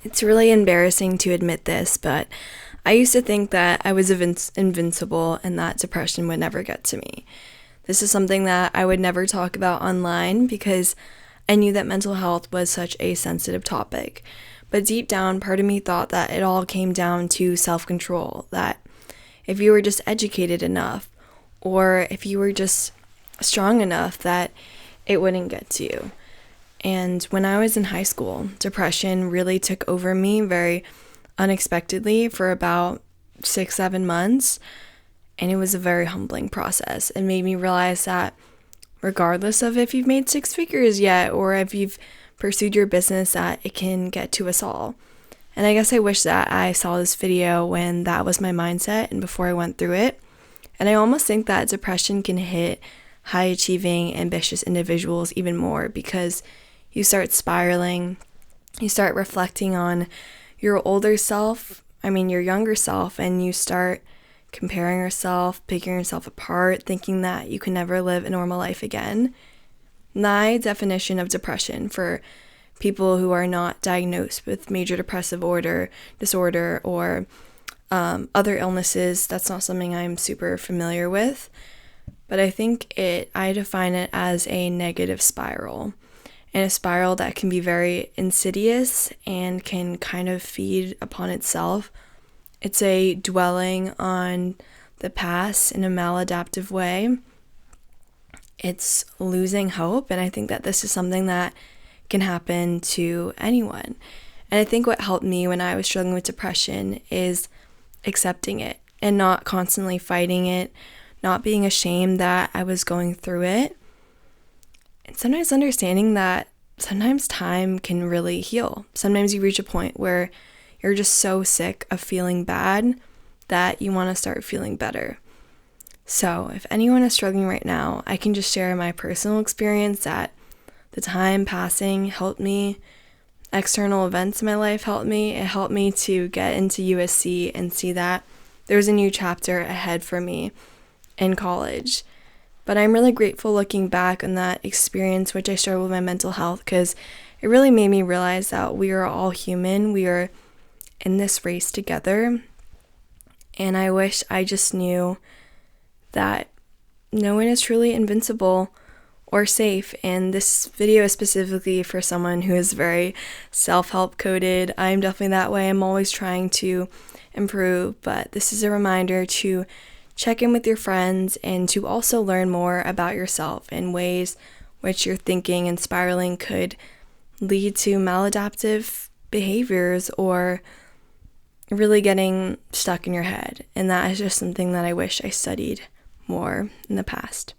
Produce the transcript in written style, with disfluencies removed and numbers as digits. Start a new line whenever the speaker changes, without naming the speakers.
It's really embarrassing to admit this, but I used to think that I was invincible and that depression would never get to me. This is something that I would never talk about online because I knew that mental health was such a sensitive topic. But deep down, part of me thought that it all came down to self control, that if you were just educated enough, or if you were just strong enough, that it wouldn't get to you. And when I was in high school, depression really took over me very unexpectedly for about 6, 7 months. And it was a very humbling process. It made me realize that regardless of if you've made 6 figures yet or if you've pursued your business, that it can get to us all. And I guess I wish that I saw this video when that was my mindset and before I went through it. And I almost think that depression can hit high achieving, ambitious individuals even more because you start spiraling, you start reflecting on your older self, your younger self, and you start comparing yourself, picking yourself apart, thinking that you can never live a normal life again. My definition of depression for people who are not diagnosed with major depressive disorder or other illnesses, that's not something I'm super familiar with. But I define it as a negative spiral. And a spiral that can be very insidious and can kind of feed upon itself. It's a dwelling on the past in a maladaptive way. It's losing hope, and I think that this is something that can happen to anyone. And I think what helped me when I was struggling with depression is accepting it and not constantly fighting it, not being ashamed that I was going through it. And sometimes understanding that sometimes time can really heal. Sometimes you reach a point where you're just so sick of feeling bad that you want to start feeling better. So if anyone is struggling right now, I can just share my personal experience that the time passing helped me. External events in my life helped me. It helped me to get into USC and see that there's a new chapter ahead for me in college. But I'm really grateful looking back on that experience, which I struggled with my mental health, because it really made me realize that we are all human. We are in this race together. And I wish I just knew that no one is truly invincible or safe. And this video is specifically for someone who is very self-help coded. I'm definitely that way. I'm always trying to improve, but this is a reminder to check in with your friends and to also learn more about yourself in ways which your thinking and spiraling could lead to maladaptive behaviors or really getting stuck in your head. And that is just something that I wish I studied more in the past.